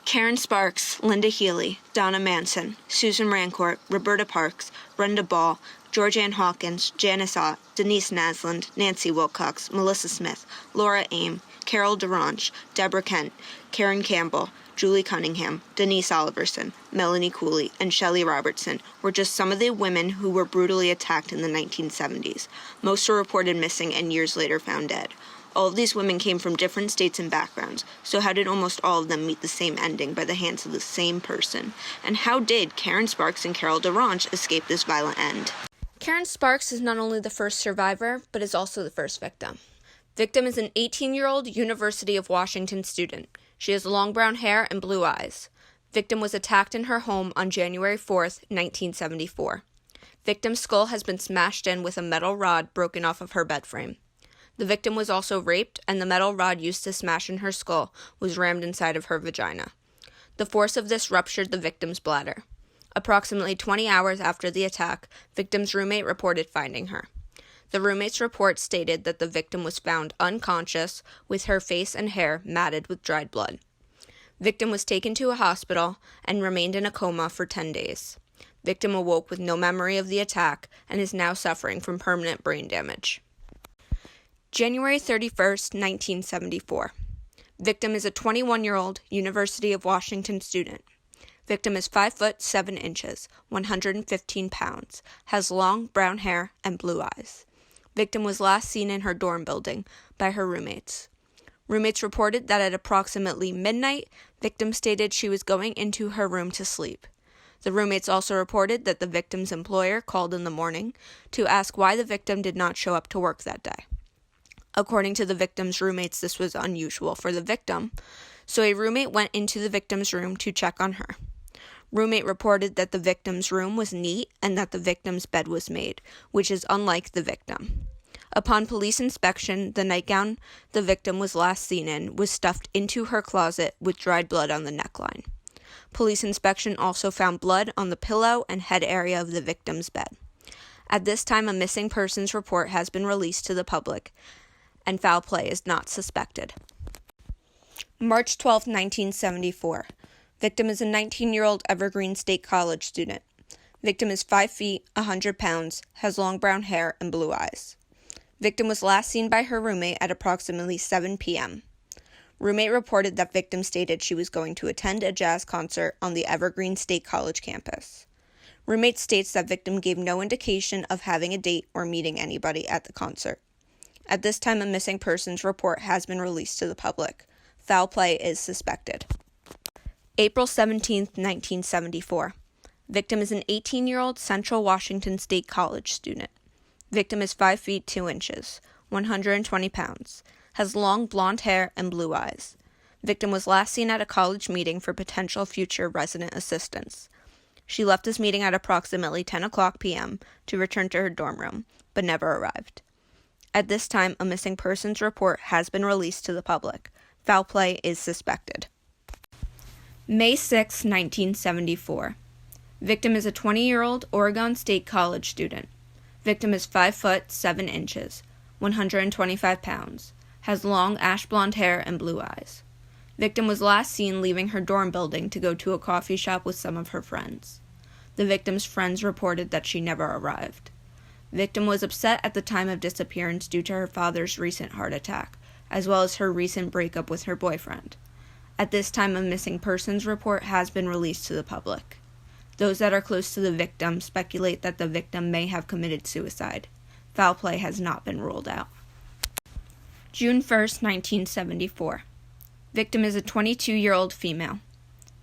Karen Sparks, Linda Healy, Donna Manson, Susan Rancourt, Roberta Parks, Brenda Ball, George Ann Hawkins, Janice Ott, Denise Nasland, Nancy Wilcox, Melissa Smith, Laura Aim, Carol DeRange, Deborah Kent, Karen Campbell, Julie Cunningham, Denise Oliverson, Melanie Cooley, and Shelley Robertson were just some of the women who were brutally attacked in the 1970s. Most were reported missing and years later found dead. All of these women came from different states and backgrounds, so how did almost all of them meet the same ending by the hands of the same person? And how did Karen Sparks and Carol DeRange escape this violent end? Karen Sparks is not only the first survivor, but is also the first victim. Victim is an 18-year-old University of Washington student. She has long brown hair and blue eyes. Victim was attacked in her home on January 4th, 1974. Victim's skull has been smashed in with a metal rod broken off of her bed frame. The victim was also raped, and the metal rod used to smash in her skull was rammed inside of her vagina. The force of this ruptured the victim's bladder. Approximately 20 hours after the attack, victim's roommate reported finding her. The roommate's report stated that the victim was found unconscious with her face and hair matted with dried blood. Victim was taken to a hospital and remained in a coma for 10 days. Victim awoke with no memory of the attack and is now suffering from permanent brain damage. January 31st, 1974. Victim is a 21-year-old University of Washington student. Victim is 5 foot 7 inches, 115 pounds, has long brown hair and blue eyes. Victim was last seen in her dorm building by her roommates. Roommates reported that at approximately midnight, victim stated she was going into her room to sleep. The roommates also reported that the victim's employer called in the morning to ask why the victim did not show up to work that day. According to the victim's roommates, this was unusual for the victim, so a roommate went into the victim's room to check on her. Roommate reported that the victim's room was neat and that the victim's bed was made, which is unlike the victim. Upon police inspection, the nightgown the victim was last seen in was stuffed into her closet with dried blood on the neckline. Police inspection also found blood on the pillow and head area of the victim's bed. At this time, a missing persons report has been released to the public, and foul play is not suspected. March 12, 1974. Victim is a 19-year-old Evergreen State College student. Victim is 5 feet, 100 pounds, has long brown hair and blue eyes. Victim was last seen by her roommate at approximately 7 p.m. Roommate reported that victim stated she was going to attend a jazz concert on the Evergreen State College campus. Roommate states that victim gave no indication of having a date or meeting anybody at the concert. At this time, a missing persons report has been released to the public. Foul play is suspected. April 17, 1974. Victim is an 18-year-old Central Washington State College student. Victim is 5 feet 2 inches, 120 pounds, has long blonde hair and blue eyes. Victim was last seen at a college meeting for potential future resident assistance. She left this meeting at approximately 10 o'clock p.m. to return to her dorm room, but never arrived. At this time, a missing persons report has been released to the public. Foul play is suspected. May 6, 1974. Victim is a 20-year-old Oregon State College student. Victim is 5 foot 7 inches, 125 pounds, has long ash blonde hair and blue eyes. Victim was last seen leaving her dorm building to go to a coffee shop with some of her friends. The victim's friends reported that she never arrived. Victim was upset at the time of disappearance due to her father's recent heart attack, as well as her recent breakup with her boyfriend. At this time, a missing persons report has been released to the public. Those that are close to the victim speculate that the victim may have committed suicide. Foul play has not been ruled out. June 1st, 1974. Victim is a 22-year-old female.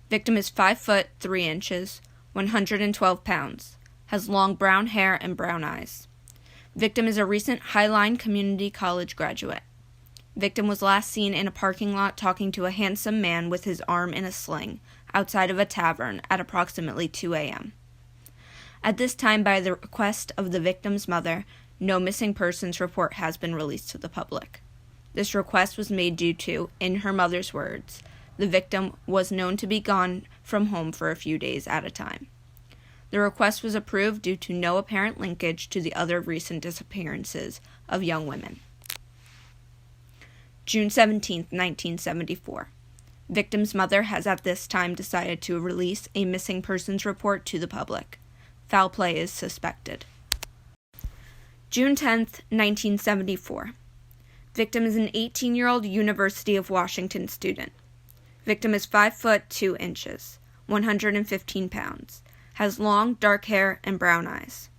Victim is 5 foot 3 inches, 112 pounds, has long brown hair and brown eyes. Victim is a recent Highline Community College graduate. Victim was last seen in a parking lot talking to a handsome man with his arm in a sling outside of a tavern at approximately 2 a.m. At this time, by the request of the victim's mother, no missing persons report has been released to the public. This request was made due to, in her mother's words, the victim was known to be gone from home for a few days at a time. The request was approved due to no apparent linkage to the other recent disappearances of young women. June 17, 1974. Victim's mother has at this time decided to release a missing persons report to the public. Foul play is suspected. June 10th, 1974. Victim is an 18-year-old University of Washington student. Victim is 5 foot 2 inches, 115 pounds, has long, dark hair and brown eyes.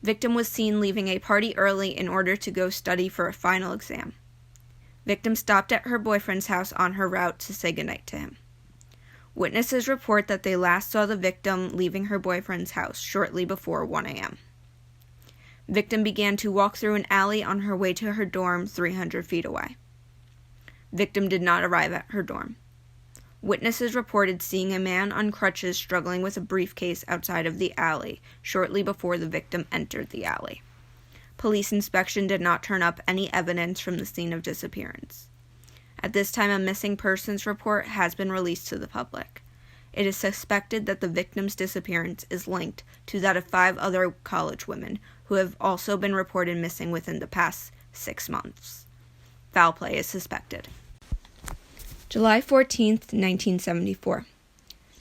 Victim was seen leaving a party early in order to go study for a final exam. Victim stopped at her boyfriend's house on her route to say goodnight to him. Witnesses report that they last saw the victim leaving her boyfriend's house shortly before 1 a.m. Victim began to walk through an alley on her way to her dorm 300 feet away. Victim did not arrive at her dorm. Witnesses reported seeing a man on crutches struggling with a briefcase outside of the alley shortly before the victim entered the alley. Police inspection did not turn up any evidence from the scene of disappearance. At this time, a missing persons report has been released to the public. It is suspected that the victim's disappearance is linked to that of 5 other college women who have also been reported missing within the past 6 months. Foul play is suspected. July 14th, 1974.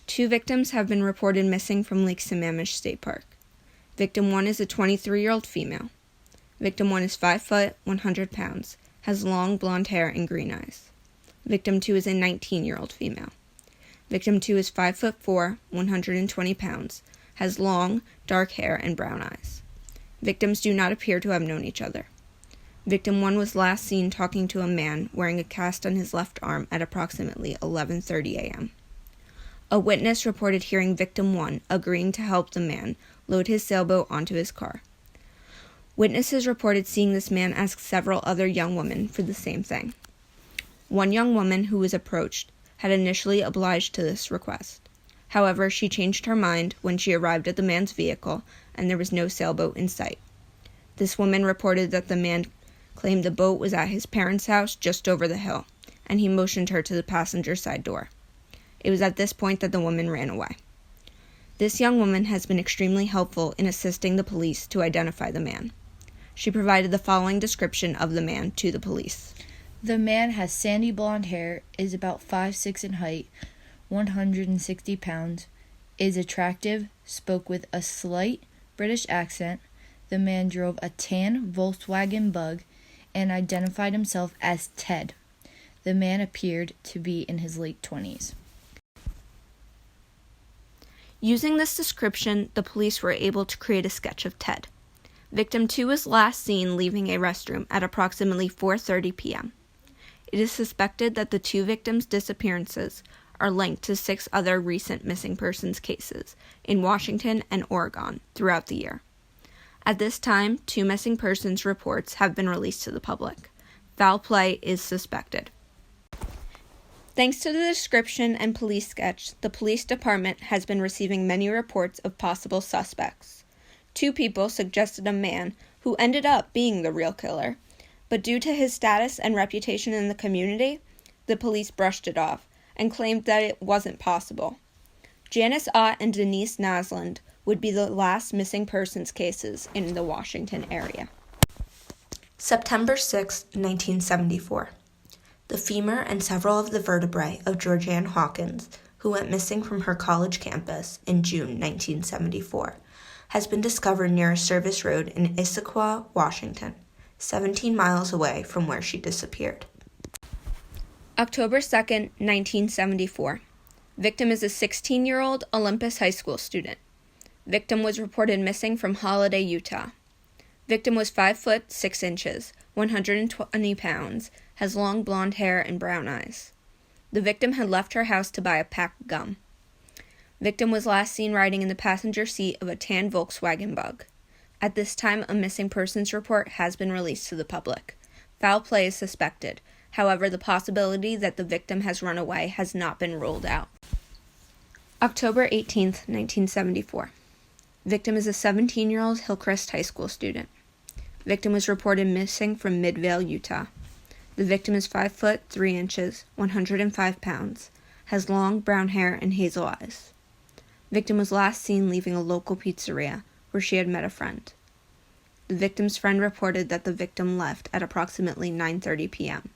2 victims have been reported missing from Lake Sammamish State Park. Victim 1 is a 23-year-old female. Victim 1 is 5 foot, 100 pounds, has long blonde hair and green eyes. Victim 2 is a 19-year-old female. Victim 2 is 5 foot 4, 120 pounds, has long, dark hair and brown eyes. Victims do not appear to have known each other. Victim 1 was last seen talking to a man wearing a cast on his left arm at approximately 11:30 a.m. A witness reported hearing Victim 1 agreeing to help the man load his sailboat onto his car. Witnesses reported seeing this man ask several other young women for the same thing. One young woman who was approached had initially obliged to this request. However, she changed her mind when she arrived at the man's vehicle and there was no sailboat in sight. This woman reported that the man claimed the boat was at his parents' house just over the hill, and he motioned her to the passenger side door. It was at this point that the woman ran away. This young woman has been extremely helpful in assisting the police to identify the man. She provided the following description of the man to the police. The man has sandy blonde hair, is about 5'6" in height, 160 pounds, is attractive, spoke with a slight British accent. The man drove a tan Volkswagen Bug and identified himself as Ted. The man appeared to be in his late 20s. Using this description, the police were able to create a sketch of Ted. Victim 2 was last seen leaving a restroom at approximately 4:30 p.m. It is suspected that the 2 victims' disappearances are linked to 6 other recent missing persons cases in Washington and Oregon throughout the year. At this time, 2 missing persons reports have been released to the public. Foul play is suspected. Thanks to the description and police sketch, the police department has been receiving many reports of possible suspects. 2 people suggested a man who ended up being the real killer, but due to his status and reputation in the community, the police brushed it off and claimed that it wasn't possible. Janice Ott and Denise Nasland would be the last missing persons cases in the Washington area. September 6, 1974. The femur and several of the vertebrae of Georgianne Hawkins, who went missing from her college campus in June 1974, has been discovered near a service road in Issaquah, Washington, 17 miles away from where she disappeared. October 2, 1974. Victim is a 16-year-old Olympus High School student. Victim was reported missing from Holiday, Utah. Victim was 5 foot 6 inches, 120 pounds, has long blonde hair and brown eyes. The victim had left her house to buy a pack of gum. Victim was last seen riding in the passenger seat of a tan Volkswagen Bug. At this time, a missing persons report has been released to the public. Foul play is suspected. However, the possibility that the victim has run away has not been ruled out. October 18, 1974. Victim is a 17-year-old Hillcrest High School student. Victim was reported missing from Midvale, Utah. The victim is 5 foot 3 inches, 105 pounds, has long brown hair and hazel eyes. Victim was last seen leaving a local pizzeria where she had met a friend. The victim's friend reported that the victim left at approximately 9:30 p.m.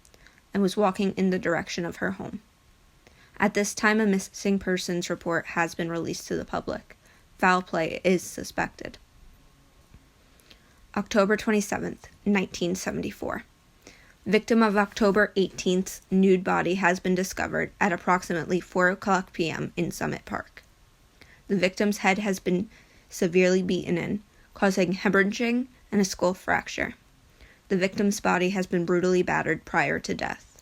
and was walking in the direction of her home. At this time, a missing persons report has been released to the public. Foul play is suspected. October 27th, 1974. Victim of October 18th's nude body has been discovered at approximately 4 o'clock p.m. in Summit Park. The victim's head has been severely beaten in, causing hemorrhaging and a skull fracture. The victim's body has been brutally battered prior to death.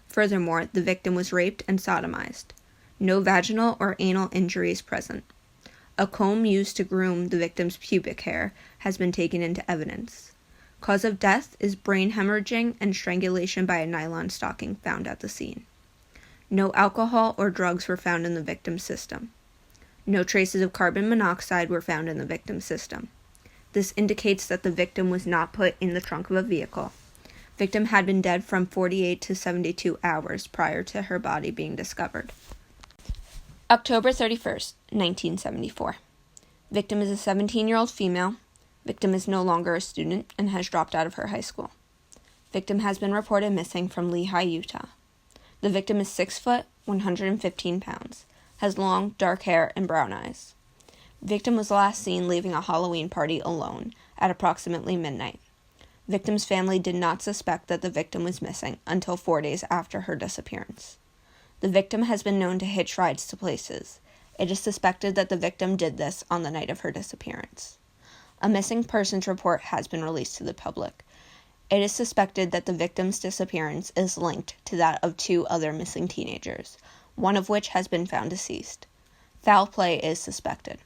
Furthermore, the victim was raped and sodomized. No vaginal or anal injuries present. A comb used to groom the victim's pubic hair has been taken into evidence. Cause of death is brain hemorrhaging and strangulation by a nylon stocking found at the scene. No alcohol or drugs were found in the victim's system. No traces of carbon monoxide were found in the victim's system. This indicates that the victim was not put in the trunk of a vehicle. Victim had been dead from 48 to 72 hours prior to her body being discovered. October 31st, 1974. Victim is a 17-year-old female. Victim is no longer a student and has dropped out of her high school. Victim has been reported missing from Lehi, Utah. The victim is 6 foot, 115 pounds, has long, dark hair and brown eyes. Victim was last seen leaving a Halloween party alone at approximately midnight. Victim's family did not suspect that the victim was missing until 4 days after her disappearance. The victim has been known to hitch rides to places. It is suspected that the victim did this on the night of her disappearance. A missing persons report has been released to the public. It is suspected that the victim's disappearance is linked to that of 2 other missing teenagers, one of which has been found deceased. Foul play is suspected.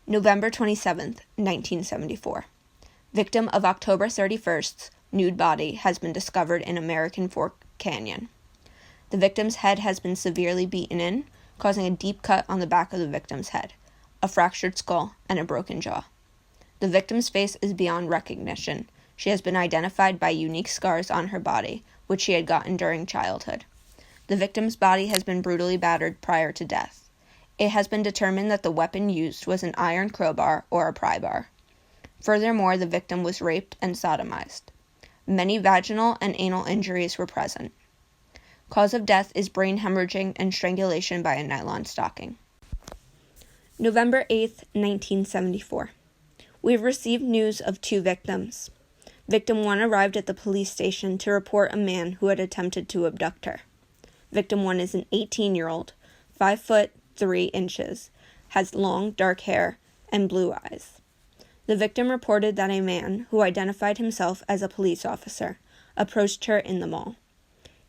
November 27th, 1974. Victim of October 31st's nude body has been discovered in American Fork Canyon. The victim's head has been severely beaten in, causing a deep cut on the back of the victim's head, a fractured skull, and a broken jaw. The victim's face is beyond recognition. She has been identified by unique scars on her body, which she had gotten during childhood. The victim's body has been brutally battered prior to death. It has been determined that the weapon used was an iron crowbar or a pry bar. Furthermore, the victim was raped and sodomized. Many vaginal and anal injuries were present. Cause of death is brain hemorrhaging and strangulation by a nylon stocking. November 8th, 1974. We have received news of 2 victims. Victim 1 arrived at the police station to report a man who had attempted to abduct her. Victim 1 is an 18-year-old, 5 foot 3 inches, has long, dark hair, and blue eyes. The victim reported that a man, who identified himself as a police officer, approached her in the mall.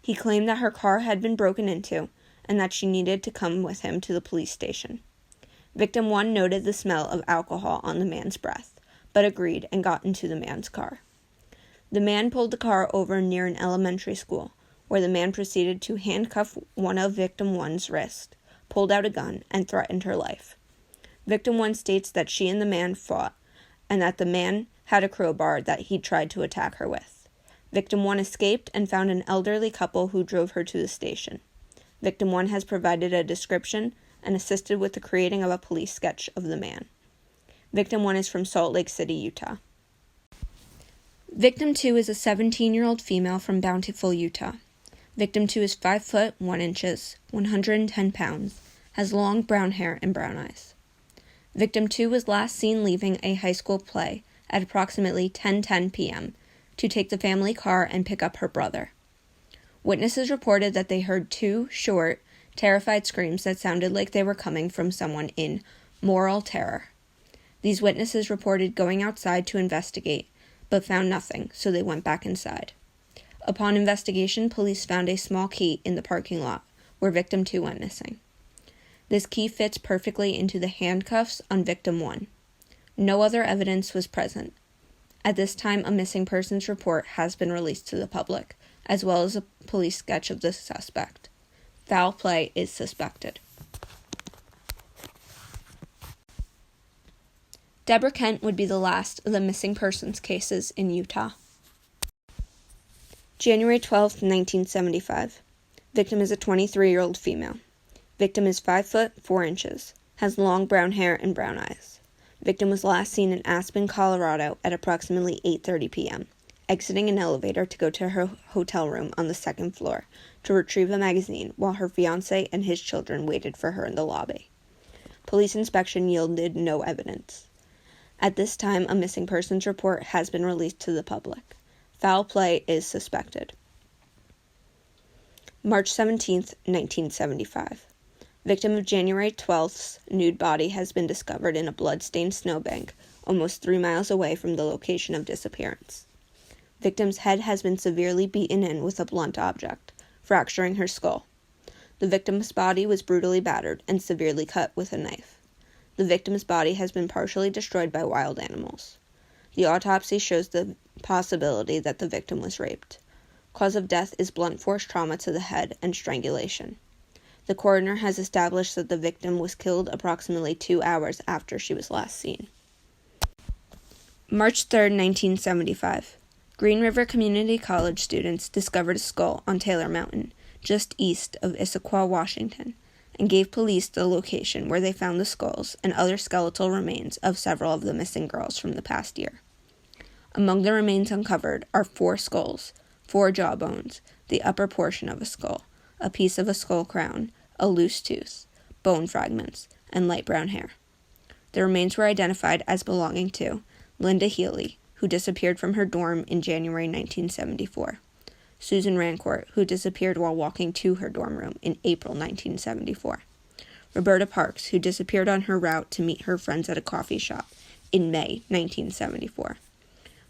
He claimed that her car had been broken into and that she needed to come with him to the police station. Victim 1 noted the smell of alcohol on the man's breath, but agreed and got into the man's car. The man pulled the car over near an elementary school, where the man proceeded to handcuff one of Victim 1's wrists, pulled out a gun, and threatened her life. Victim 1 states that she and the man fought, and that the man had a crowbar that he tried to attack her with. Victim 1 escaped and found an elderly couple who drove her to the station. Victim 1 has provided a description and assisted with the creating of a police sketch of the man. Victim 1 is from Salt Lake City, Utah. Victim 2 is a 17-year-old female from Bountiful, Utah. Victim 2 is 5 foot 1 inches, 110 pounds, has long brown hair and brown eyes. Victim 2 was last seen leaving a high school play at approximately 10:10 p.m. to take the family car and pick up her brother. Witnesses reported that they heard 2 short, terrified screams that sounded like they were coming from someone in moral terror. These witnesses reported going outside to investigate, but found nothing, so they went back inside. Upon investigation, police found a small key in the parking lot where Victim 2 went missing. This key fits perfectly into the handcuffs on Victim 1. No other evidence was present. At this time, a missing persons report has been released to the public, as well as a police sketch of the suspect. Foul play is suspected. Deborah Kent would be the last of the missing persons cases in Utah. January 12, 1975. Victim is a 23-year-old female. Victim is 5 foot 4 inches, has long brown hair and brown eyes. Victim was last seen in Aspen, Colorado at approximately 8:30 p.m., exiting an elevator to go to her hotel room on the 2nd floor to retrieve a magazine while her fiancé and his children waited for her in the lobby. Police inspection yielded no evidence. At this time, a missing persons report has been released to the public. Foul play is suspected. March 17, 1975. Victim of January 12th's nude body has been discovered in a blood-stained snowbank almost 3 miles away from the location of disappearance. Victim's head has been severely beaten in with a blunt object, fracturing her skull. The victim's body was brutally battered and severely cut with a knife. The victim's body has been partially destroyed by wild animals. The autopsy shows the possibility that the victim was raped. Cause of death is blunt force trauma to the head and strangulation. The coroner has established that the victim was killed approximately 2 hours after she was last seen. March 3, 1975. Green River Community College students discovered a skull on Taylor Mountain, just east of Issaquah, Washington, and gave police the location where they found the skulls and other skeletal remains of several of the missing girls from the past year. Among the remains uncovered are 4 skulls, 4 jawbones, the upper portion of a skull, a piece of a skull crown, a loose tooth, bone fragments, and light brown hair. The remains were identified as belonging to Linda Healy, who disappeared from her dorm in January 1974, Susan Rancourt, who disappeared while walking to her dorm room in April 1974, Roberta Parks, who disappeared on her route to meet her friends at a coffee shop in May 1974,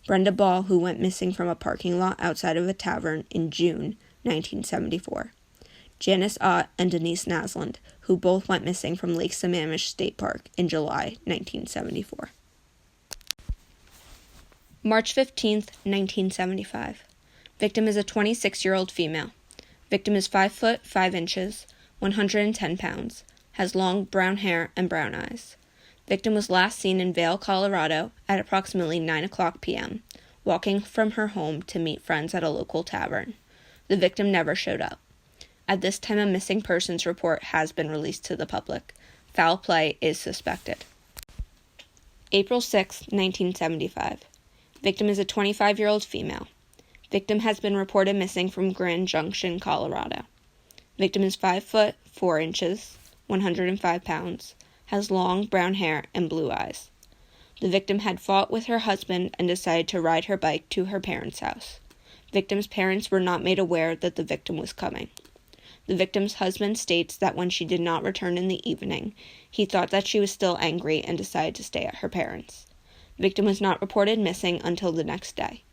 Brenda Ball, who went missing from a parking lot outside of a tavern in June 1974, Janice Ott and Denise Nasland, who both went missing from Lake Sammamish State Park in July 1974. March 15, 1975. Victim is a 26-year-old female. Victim is 5 foot 5 inches, 110 pounds, has long brown hair and brown eyes. Victim was last seen in Vail, Colorado at approximately 9 o'clock p.m., walking from her home to meet friends at a local tavern. The victim never showed up. At this time, a missing persons report has been released to the public. Foul play is suspected. April 6, 1975. Victim is a 25-year-old female. Victim has been reported missing from Grand Junction, Colorado. Victim is 5 foot 4 inches, 105 pounds, has long brown hair and blue eyes. The victim had fought with her husband and decided to ride her bike to her parents' house. Victim's parents were not made aware that the victim was coming. The victim's husband states that when she did not return in the evening, he thought that she was still angry and decided to stay at her parents'. The victim was not reported missing until the next day.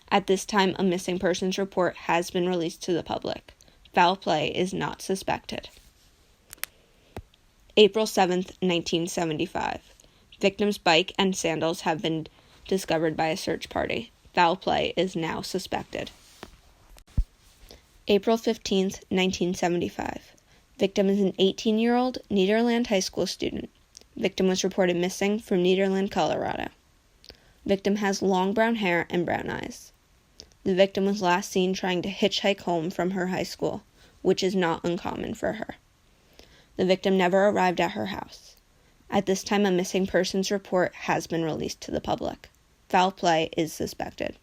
At this time, a missing persons report has been released to the public. Foul play is not suspected. April 7, 1975. Victim's bike and sandals have been discovered by a search party. Foul play is now suspected. April 15, 1975. Victim is an 18-year-old Nederland High School student. Victim was reported missing from Nederland, Colorado. Victim has long brown hair and brown eyes. The victim was last seen trying to hitchhike home from her high school, which is not uncommon for her. The victim never arrived at her house. At this time, a missing persons report has been released to the public. Foul play is suspected.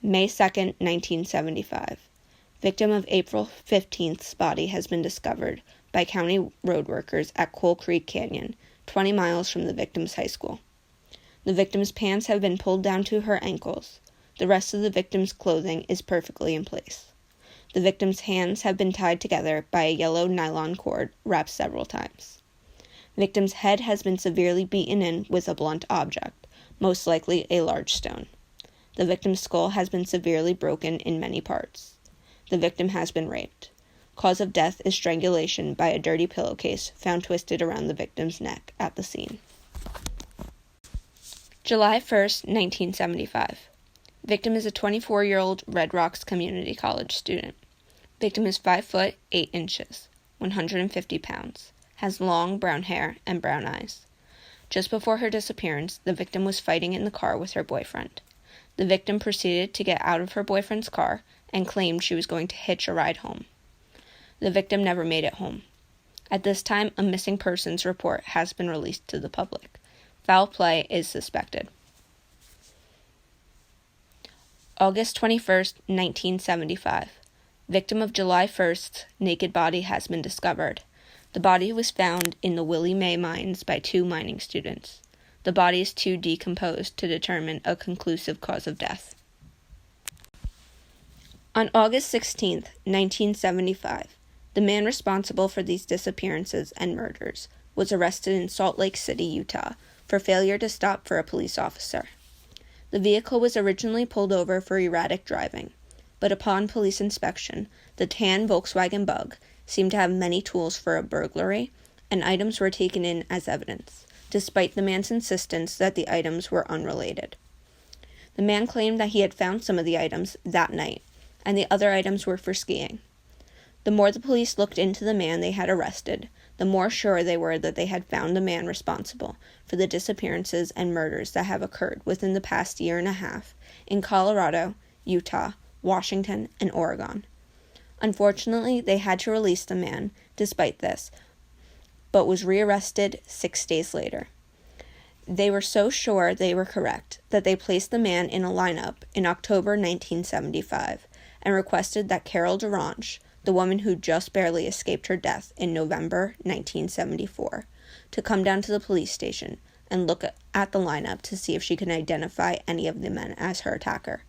May 2, 1975. Victim of April 15th's body has been discovered by county road workers at Coal Creek Canyon, 20 miles from the victim's high school. The victim's pants have been pulled down to her ankles. The rest of the victim's clothing is perfectly in place. The victim's hands have been tied together by a yellow nylon cord wrapped several times. The victim's head has been severely beaten in with a blunt object, most likely a large stone. The victim's skull has been severely broken in many parts. The victim has been raped. Cause of death is strangulation by a dirty pillowcase found twisted around the victim's neck at the scene. July 1, 1975. Victim is a 24-year-old Red Rocks Community College student. Victim is 5 foot 8 inches, 150 pounds, has long brown hair and brown eyes. Just before her disappearance, the victim was fighting in the car with her boyfriend. The victim proceeded to get out of her boyfriend's car and claimed she was going to hitch a ride home. The victim never made it home. At this time, a missing persons report has been released to the public. Foul play is suspected. August 21, 1975. Victim of July 1st, naked body has been discovered. The body was found in the Willie Mae mines by 2 mining students. The body is too decomposed to determine a conclusive cause of death. On August 16, 1975, the man responsible for these disappearances and murders was arrested in Salt Lake City, Utah, for failure to stop for a police officer. The vehicle was originally pulled over for erratic driving, but upon police inspection, the tan Volkswagen Bug seemed to have many tools for a burglary, and items were taken in as evidence, despite the man's insistence that the items were unrelated. The man claimed that he had found some of the items that night, and the other items were for skiing. The more the police looked into the man they had arrested, the more sure they were that they had found the man responsible for the disappearances and murders that have occurred within the past year and a half in Colorado, Utah, Washington, and Oregon. Unfortunately, they had to release the man despite this, but was rearrested 6 days later. They were so sure they were correct that they placed the man in a lineup in October 1975 and requested that Carol Durange, the woman who just barely escaped her death in November 1974, to come down to the police station and look at the lineup to see if she could identify any of the men as her attacker.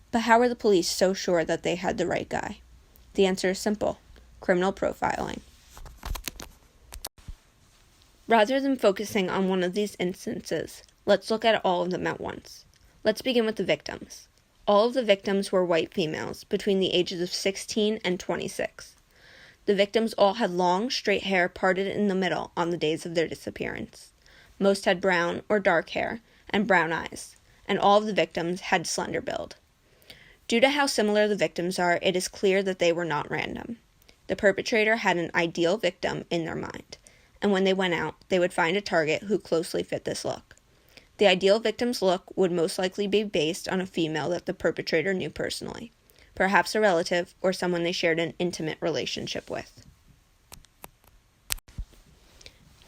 But how were the police so sure that they had the right guy? The answer is simple: criminal profiling. Rather than focusing on one of these instances, let's look at all of them at once. Let's begin with the victims. All of the victims were white females between the ages of 16 and 26. The victims all had long, straight hair parted in the middle on the days of their disappearance. Most had brown or dark hair and brown eyes, and all of the victims had slender build. Due to how similar the victims are, it is clear that they were not random. The perpetrator had an ideal victim in their mind, and when they went out, they would find a target who closely fit this look. The ideal victim's look would most likely be based on a female that the perpetrator knew personally, perhaps a relative or someone they shared an intimate relationship with.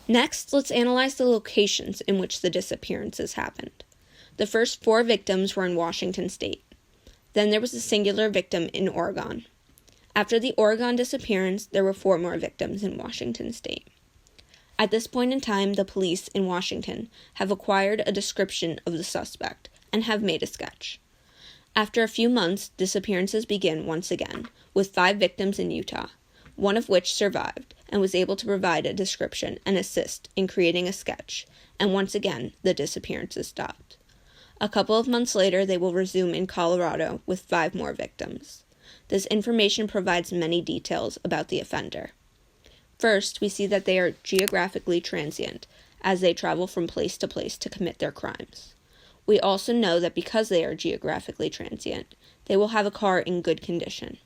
Next, let's analyze the locations in which the disappearances happened. The first 4 victims were in Washington state. Then there was a singular victim in Oregon. After the Oregon disappearance, there were 4 more victims in Washington state. At this point in time, the police in Washington have acquired a description of the suspect and have made a sketch. After a few months, disappearances begin once again, with 5 victims in Utah, one of which survived and was able to provide a description and assist in creating a sketch, and once again, the disappearances stopped. A couple of months later, they will resume in Colorado with 5 more victims. This information provides many details about the offender. First, we see that they are geographically transient, as they travel from place to place to commit their crimes. We also know that because they are geographically transient, they will have a car in good condition.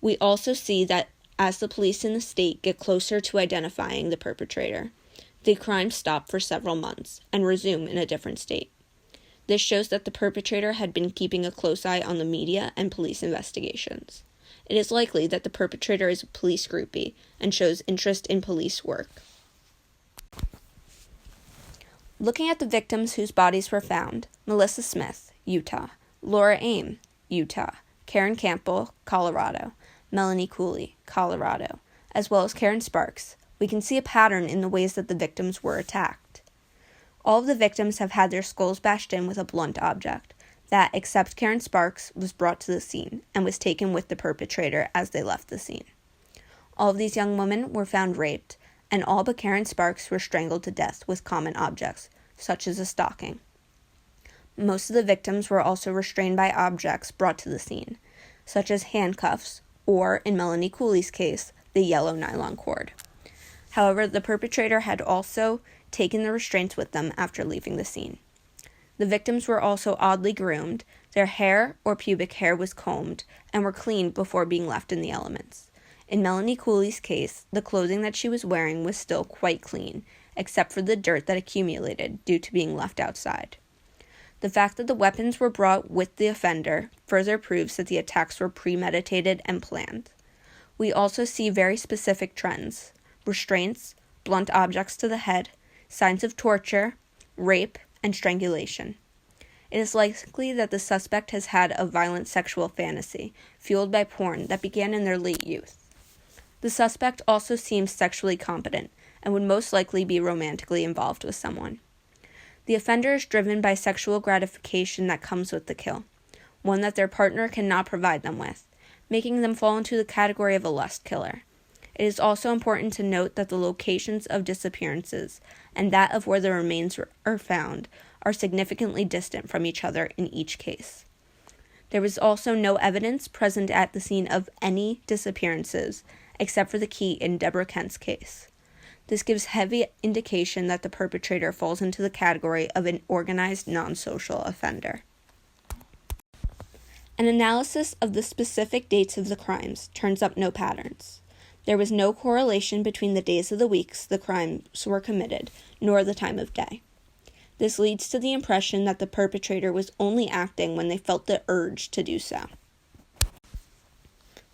We also see that as the police in the state get closer to identifying the perpetrator, the crimes stop for several months and resume in a different state. This shows that the perpetrator had been keeping a close eye on the media and police investigations. It is likely that the perpetrator is a police groupie and shows interest in police work. Looking at the victims whose bodies were found: Melissa Smith, Utah; Laura Aim, Utah; Karen Campbell, Colorado; Melanie Cooley, Colorado, as well as Karen Sparks, we can see a pattern in the ways that the victims were attacked. All of the victims have had their skulls bashed in with a blunt object that, except Karen Sparks, was brought to the scene and was taken with the perpetrator as they left the scene. All of these young women were found raped, and all but Karen Sparks were strangled to death with common objects, such as a stocking. Most of the victims were also restrained by objects brought to the scene, such as handcuffs, or, in Melanie Cooley's case, the yellow nylon cord. However, the perpetrator had also taken the restraints with them after leaving the scene. The victims were also oddly groomed. Their hair or pubic hair was combed and were cleaned before being left in the elements. In Melanie Cooley's case, the clothing that she was wearing was still quite clean, except for the dirt that accumulated due to being left outside. The fact that the weapons were brought with the offender further proves that the attacks were premeditated and planned. We also see very specific trends: restraints, blunt objects to the head, signs of torture, rape, and strangulation. It is likely that the suspect has had a violent sexual fantasy, fueled by porn, that began in their late youth. The suspect also seems sexually competent and would most likely be romantically involved with someone. The offender is driven by sexual gratification that comes with the kill, one that their partner cannot provide them with, making them fall into the category of a lust killer. It is also important to note that the locations of disappearances and that of where the remains are found are significantly distant from each other in each case. There was also no evidence present at the scene of any disappearances, except for the key in Deborah Kent's case. This gives heavy indication that the perpetrator falls into the category of an organized non-social offender. An analysis of the specific dates of the crimes turns up no patterns. There was no correlation between the days of the weeks the crimes were committed, nor the time of day. This leads to the impression that the perpetrator was only acting when they felt the urge to do so.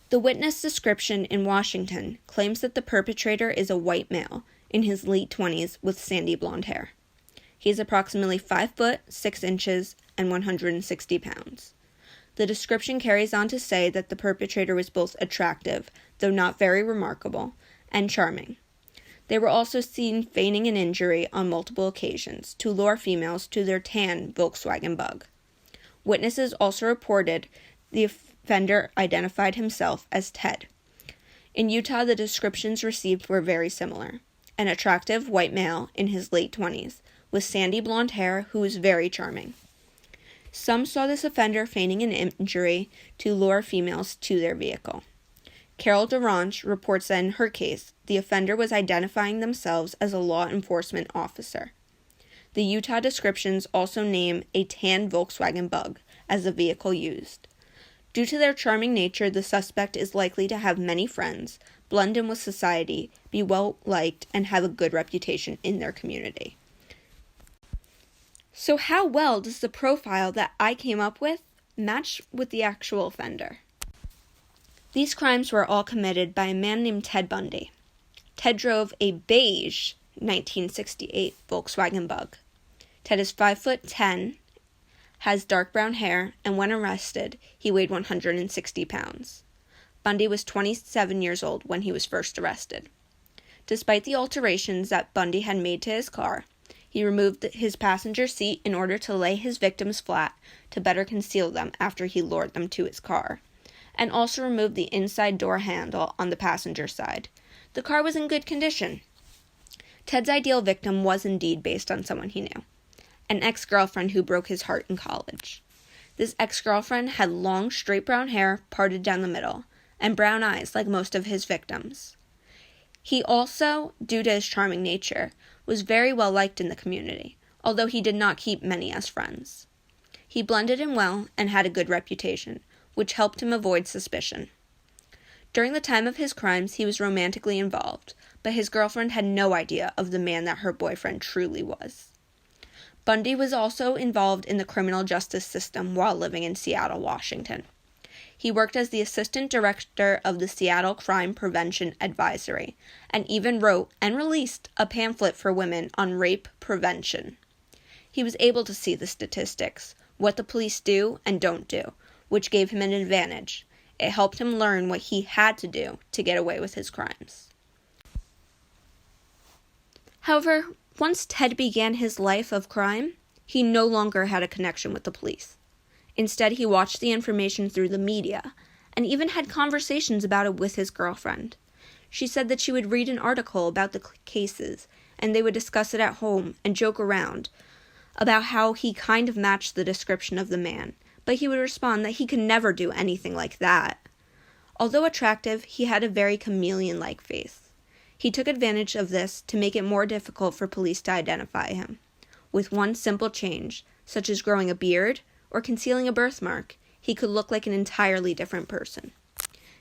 The witness description in Washington claims that the perpetrator is a white male in his late 20s with sandy blonde hair. He is approximately 5 foot 6 inches and 160 pounds. The description carries on to say that the perpetrator was both attractive, though not very remarkable, and charming. They were also seen feigning an injury on multiple occasions to lure females to their tan Volkswagen Bug. Witnesses also reported the offender identified himself as Ted. In Utah, the descriptions received were very similar. An attractive white male in his late 20s, with sandy blonde hair who was very charming. Some saw this offender feigning an injury to lure females to their vehicle. Carol DeRange reports that in her case, the offender was identifying themselves as a law enforcement officer. The Utah descriptions also name a tan Volkswagen Bug as the vehicle used. Due to their charming nature, the suspect is likely to have many friends, blend in with society, be well-liked, and have a good reputation in their community. So how well does the profile that I came up with match with the actual offender? These crimes were all committed by a man named Ted Bundy. Ted drove a beige 1968 Volkswagen Bug. Ted is 5'10", has dark brown hair, and when arrested, he weighed 160 pounds. Bundy was 27 years old when he was first arrested. Despite the alterations that Bundy had made to his car, he removed his passenger seat in order to lay his victims flat to better conceal them after he lured them to his car, and also removed the inside door handle on the passenger side. The car was in good condition. Ted's ideal victim was indeed based on someone he knew, an ex-girlfriend who broke his heart in college. This ex-girlfriend had long, straight brown hair parted down the middle, and brown eyes like most of his victims. He also, due to his charming nature, was very well liked in the community, although he did not keep many as friends. He blended in well and had a good reputation, which helped him avoid suspicion. During the time of his crimes, he was romantically involved, but his girlfriend had no idea of the man that her boyfriend truly was. Bundy was also involved in the criminal justice system while living in Seattle, Washington. He worked as the assistant director of the Seattle Crime Prevention Advisory, and even wrote and released a pamphlet for women on rape prevention. He was able to see the statistics, what the police do and don't do, which gave him an advantage. It helped him learn what he had to do to get away with his crimes. However, once Ted began his life of crime, he no longer had a connection with the police. Instead, he watched the information through the media, and even had conversations about it with his girlfriend. She said that she would read an article about the cases, and they would discuss it at home and joke around about how he kind of matched the description of the man, but he would respond that he could never do anything like that. Although attractive, he had a very chameleon-like face. He took advantage of this to make it more difficult for police to identify him. With one simple change, such as growing a beard or concealing a birthmark, he could look like an entirely different person.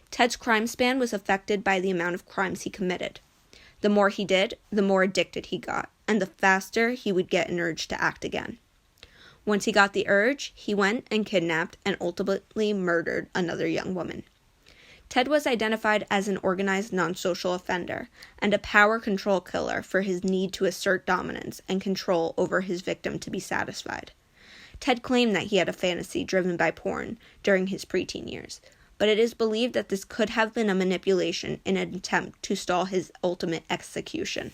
Ted's crime span was affected by the amount of crimes he committed. The more he did, the more addicted he got, and the faster he would get an urge to act again. Once he got the urge, he went and kidnapped and ultimately murdered another young woman. Ted was identified as an organized non-social offender and a power control killer for his need to assert dominance and control over his victim to be satisfied. Ted claimed that he had a fantasy driven by porn during his preteen years, but it is believed that this could have been a manipulation in an attempt to stall his ultimate execution.